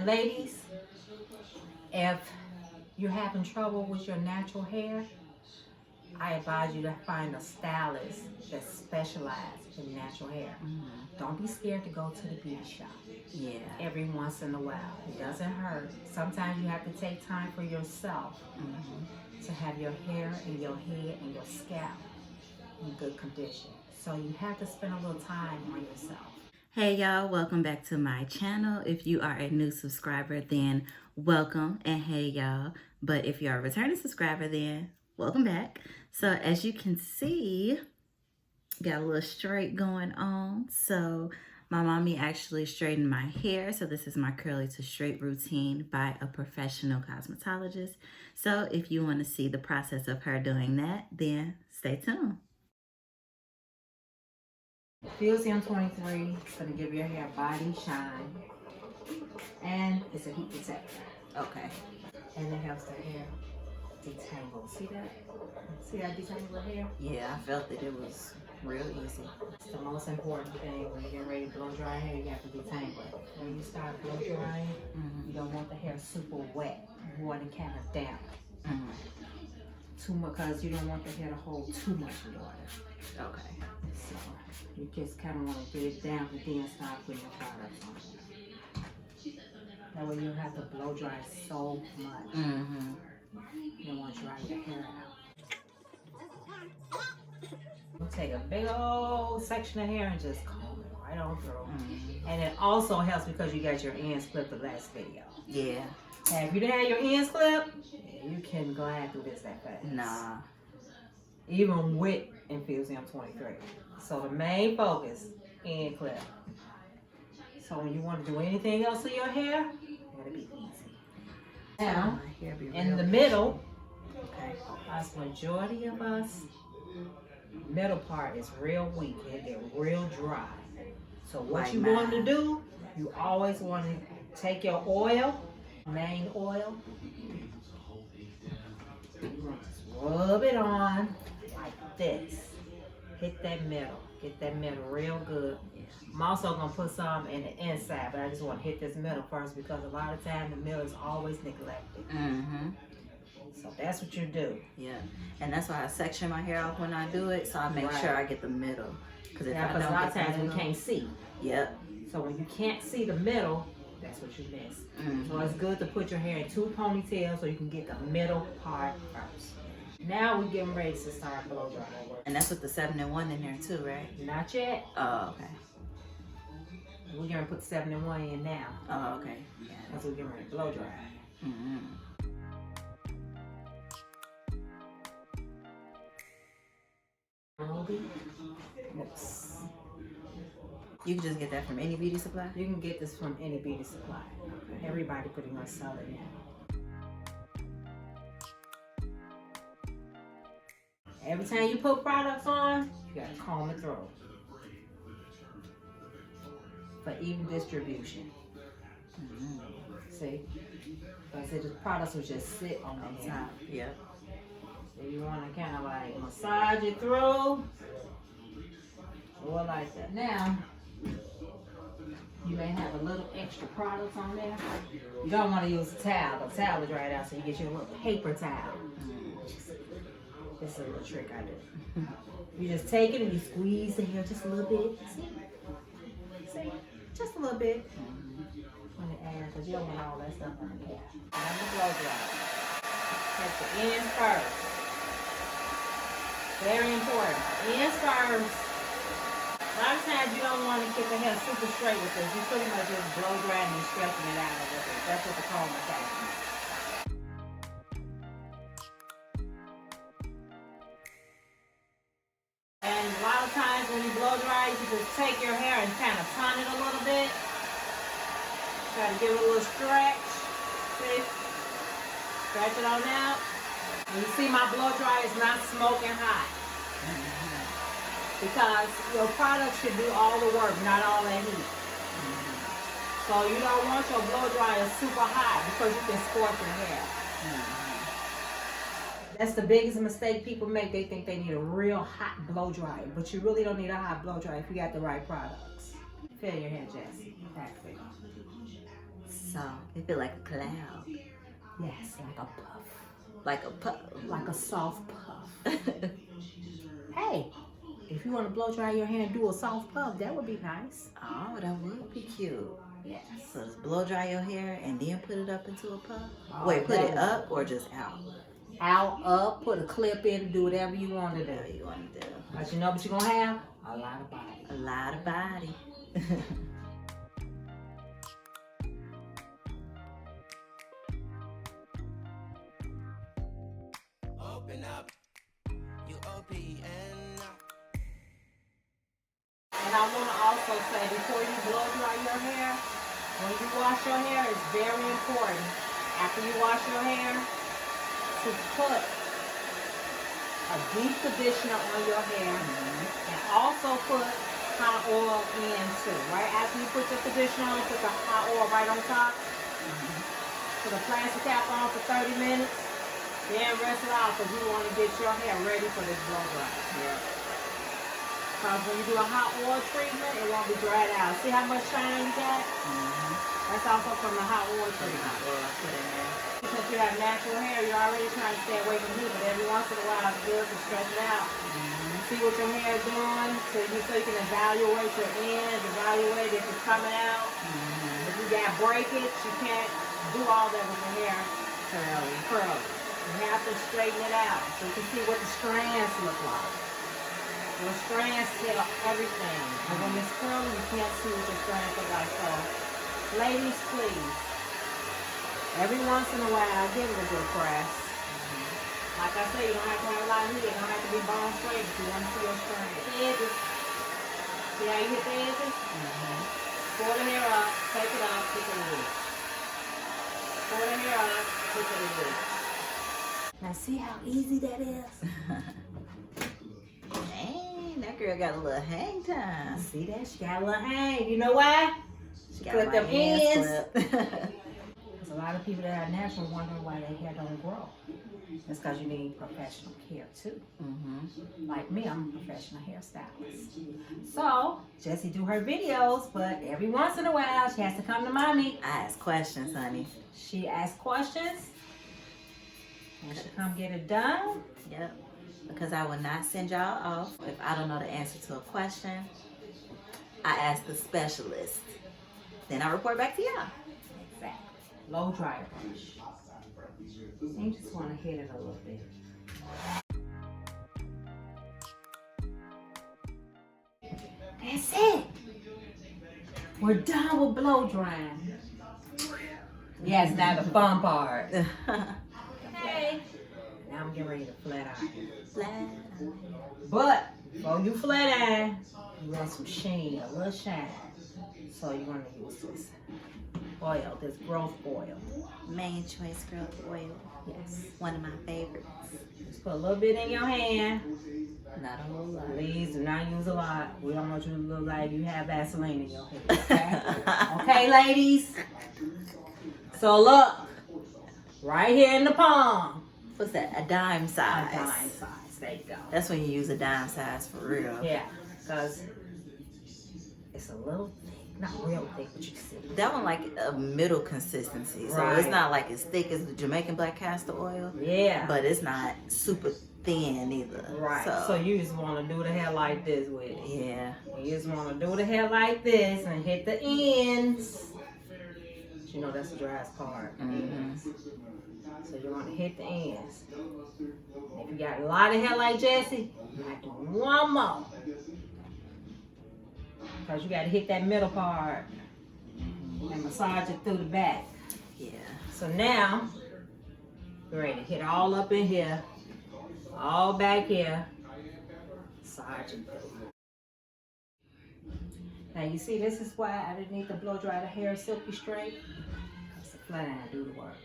Ladies, if you're having trouble with your natural hair, I advise you to find a stylist that specializes in natural hair. Don't be scared to go to the beauty shop. Yeah. Every once in a while. It doesn't hurt. Sometimes you have to take time for yourself to have your hair and your head and your scalp in good condition. So you have to spend a little time on yourself. Hey y'all, welcome back to my channel. If you are a new subscriber, then welcome, and hey y'all. But if you're a returning subscriber, then welcome back. So as you can see, got a little straight going on. So my mommy actually straightened my hair. So this is my curly to straight routine by a professional cosmetologist. So if you want to see the process of her doing that, then stay tuned. Fusion 23 is going to give your hair body shine, and it's a heat protector. Okay. And it helps the hair detangle. See that? See that detangle hair? Yeah, I felt that it was real easy. It's the most important thing when you're getting ready to blow dry hair. You have to detangle it. When you start blow drying, you don't want the hair super wet. You want it kind of damp. Too much, because you don't want the hair to hold too much water. Okay. So you just kind of want to get it down and then start putting your products on it. That way you don't have to blow dry so much. You don't want to dry your hair out. We'll take a big old section of hair and just comb it right on through. And it also helps because you got your ends clipped the last video. Yeah. And if you didn't have your ends clipped, you can glide through this that fast. Nah. Even with Infusion 23. So the main focus, end clip. So when you want to do anything else to your hair, it'll be easy. Now, in the middle, as majority of us, middle part is real weak. It get real dry. So what you want to do, you always want to take your oil, main oil, you want to rub it on like this. Hit that middle. Get that middle real good. I'm also going to put some in the inside, but I just want to hit this middle first because a lot of times the middle is always neglected. So that's what you do. Yeah. And that's why I section my hair off when I do it, so I make sure I get the middle. Because if I don't, a lot of times we can't see. Yep. So when you can't see the middle, that's what you miss. So it's good to put your hair in two ponytails so you can get the middle part first. Now we're getting ready to start blow drying. And that's with the 7-in-1 in there too, right? Not yet. Oh, okay. We're going to put 7-in-1 in now. Oh, okay. Yeah. That's what we're getting ready to blow dry. Oops. You can just get that from any beauty supply? You can get this from any beauty supply. Everybody pretty much sell it now. Every time you put products on, you gotta comb it through. For even distribution. See? Because the products will just sit on the top. Yep. So you want to kind of like massage it through. Or like that. Now, you may have a little extra products on there. You don't want to use a towel. The towel is right out, so you get your little paper towel. This is a little trick I do. You just take it and you squeeze the hair just a little bit. See? See? Just a little bit. On the air, because you don't want all that stuff on the hair. And I'm going to blow dry. Take the ends first. Very important. Ends first. A lot of times you don't want to get the hair super straight with this. You pretty much just blow drying and stretching it out a little bit. That's what the comb is asking. And a lot of times when you blow dry, you can just take your hair and kind of turn it a little bit. Try to give it a little stretch. See? Stretch it on out. And you see my blow dry is not smoking hot. Because your product should do all the work, not all that heat. So you don't want your blow dryer super hot because you can scorch your hair. That's the biggest mistake people make. They think they need a real hot blow dryer, but you really don't need a hot blow dryer if you got the right products. Feel your hair, Jesse. Back feel. soft. It feel like a cloud. Yes, like a puff. Like a puff. Like a soft puff. Hey, if you want to blow dry your hair and do a soft puff, that would be nice. Oh, that would be cute. Yes. So just blow dry your hair and then put it up into a puff? Oh, Wait, put it up or just out? Out, up, put a clip in, do whatever you want to do. Whatever you want to do. But you know what you're going to have? A lot of body. A lot of body. Open up, UOPN. And I want to also say, before you blow dry your hair, when you wash your hair, it's very important, after you wash your hair, to put a deep conditioner on your hair, and also put hot oil in too. Right after you put your conditioner on, put the hot oil right on top. Put a plastic cap on for 30 minutes, then rinse it out because you want to get your hair ready for this blow dry. Yeah. Because when you do a hot oil treatment, it won't be dried out. See how much shine you got? That's also from the hot oil treatment. Hot oil put in there. Because you have natural hair, you're already trying to stay away from heat, but every once in a while it's good to stretch it out. See what your hair is doing, so you can evaluate your ends, evaluate if it's coming out. If you got breakage, you can't do all that with your hair curly. You have to straighten it out so you can see what the strands look like. Your strands tell everything. And when it's curly, you can't see what your strands look like. So, ladies, please, every once in a while, give it a good press. Like I say, you don't have to have a lot of heat. You don't have to be bone straight if you want to see your strands. Edges. See how you hit the edges? Pull the hair up, take it up, pick it in. Pull the hair up, pick it in. Now see how easy that is? Dang, that girl got a little hang time. See that? She got a little hang. You know why? She got clipped my them hands ends. clipped. There's a lot of people that are natural wondering why their hair don't grow. It's because you need professional care too. Like me, I'm a professional hairstylist. So, Jessie do her videos, but every once in a while, she has to come to mommy. I ask questions, honey. She asks questions, and she come get it done. Yep. Because I will not send y'all off if I don't know the answer to a question. I ask the specialist. Then I report back to y'all. Exactly. Low dryer brush. You just want to hit it a little bit. That's it. We're done with blow drying. Yes, now the fun part. Okay. Now I'm getting ready to flat iron. Flat. But before you flat iron, you want some sheen, a little shine. So you're going to use this oil, this growth oil. Main choice growth oil. Yes. One of my favorites. Just put a little bit in your hand. Not a whole lot. Please do not use a lot. We don't want you to look like you have Vaseline in your hair. Okay, okay ladies? So look, right here in the palm. What's that? A dime size. A dime size. There you go. That's when you use a dime size for real. Yeah, because it's a little thick. Not real thick, but you can see. That one like a middle consistency. So Right. it's not like as thick as the Jamaican black castor oil. Yeah. But it's not super thin either. Right. So you just want to do the hair like this with it. Yeah. You just want to do the hair like this and hit the ends. You know that's the driest part. So you want to hit the ends. If you got a lot of hair like Jessie, you might do one more. Because you got to hit that middle part and massage it through the back. Yeah. So now, you're ready to hit all up in here, all back here, massage it through. Now you see, this is why I didn't need to blow dry the hair silky straight. Because the flat iron do the work.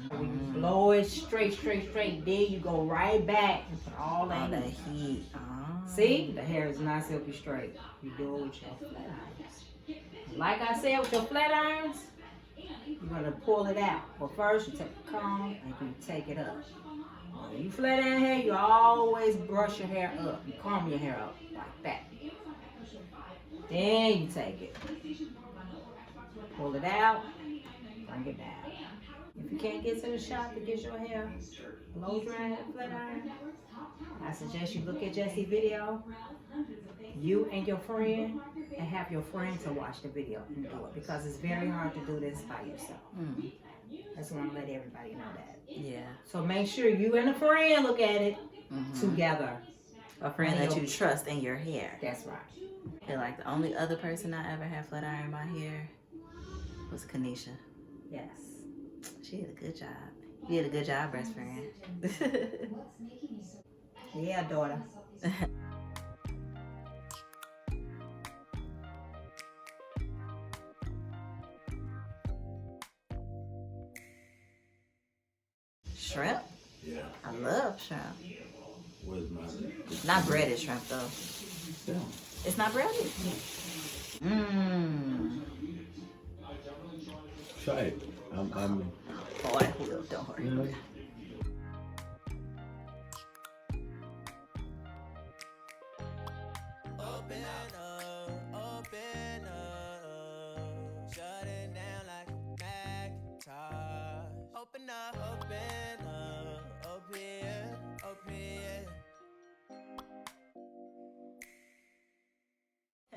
When you blow it straight, then you go right back and put all that All heat. that heat. See, the hair is not silky straight. You do it with your flat irons. Like I said, with your flat irons, you're gonna pull it out. But first, you take the comb and you take it up. When you flat iron hair, you always brush your hair up. You comb your hair up like that. Then you take it, pull it out, bring it down. If you can't get to the shop to get your hair blow dry and flat iron, I suggest you look at Jesse's video, you and your friend, and have your friend to watch the video and do it, because it's very hard to do this by yourself. I just want to let everybody know that. Yeah. So make sure you and a friend look at it together. A friend that you trust in your hair. That's right. I feel like the only other person I ever had flat iron my hair was Kanisha. Yes. She did a good job. You did a good job, best friend. Yeah, daughter. Shrimp? Yeah. I love shrimp. Where's my? Not breaded shrimp though. Yeah. It's not breaded? Mmm. Try it. I'm. Oh, I will. Don't worry.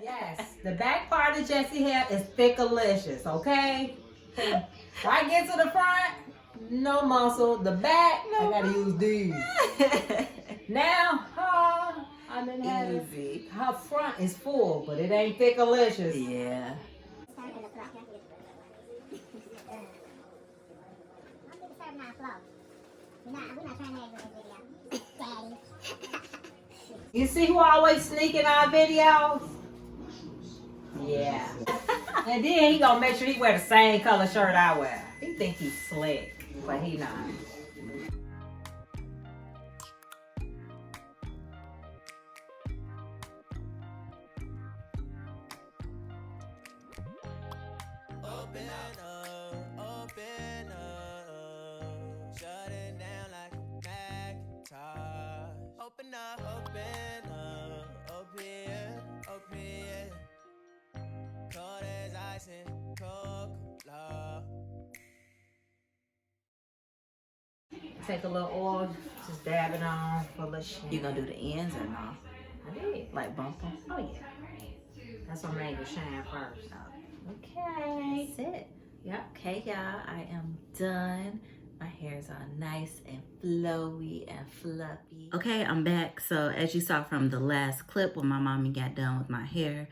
Yes, the back part of Jesse's hair is thickalicious, okay? When I get to the front, no muscle. The back, I gotta use these. Now, I've been having, Easy. her front is full, but it ain't thickalicious. Yeah. You see who always sneak in our videos? Yeah. And then he gonna make sure he wear the same color shirt I wear. He think he's slick, but he not. Take a little oil, just dab it on for a little shine. You gonna do the ends or no? I did. Like bump them? Oh yeah. That's what made it shine first. Okay. That's it. Yep. Okay, y'all. I am done. My hair is all nice and flowy and fluffy. Okay, I'm back. So as you saw from the last clip when my mommy got done with my hair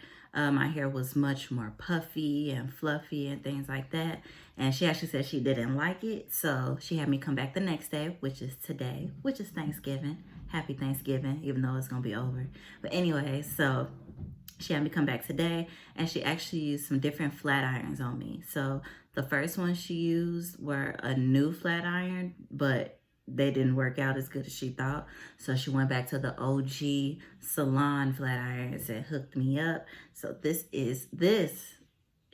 was much more puffy and fluffy and things like that. And she actually said she didn't like it. So she had me come back the next day, which is today, which is Thanksgiving. Happy Thanksgiving, even though it's going to be over. But anyway, so she had me come back today, and she actually used some different flat irons on me. So the first one she used were a new flat iron, but they didn't work out as good as she thought. So she went back to the OG salon flat irons and hooked me up. So this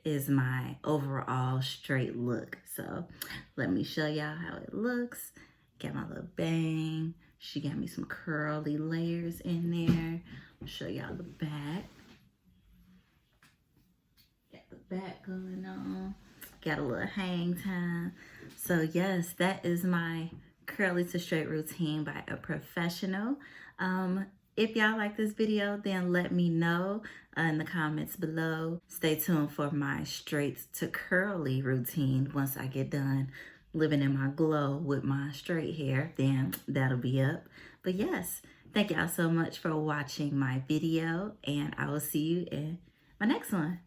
is my overall straight look. So let me show y'all how it looks. Got my little bang. She got me some curly layers in there. I'll show y'all the back. Got the back going on. Got a little hang time. So yes, that is my curly to straight routine by a professional. If y'all like this video, then let me know in the comments below. Stay tuned for my straight to curly routine. Once I get done living in my glow with my straight hair, then that'll be up. But yes, thank y'all so much for watching my video, and I will see you in my next one.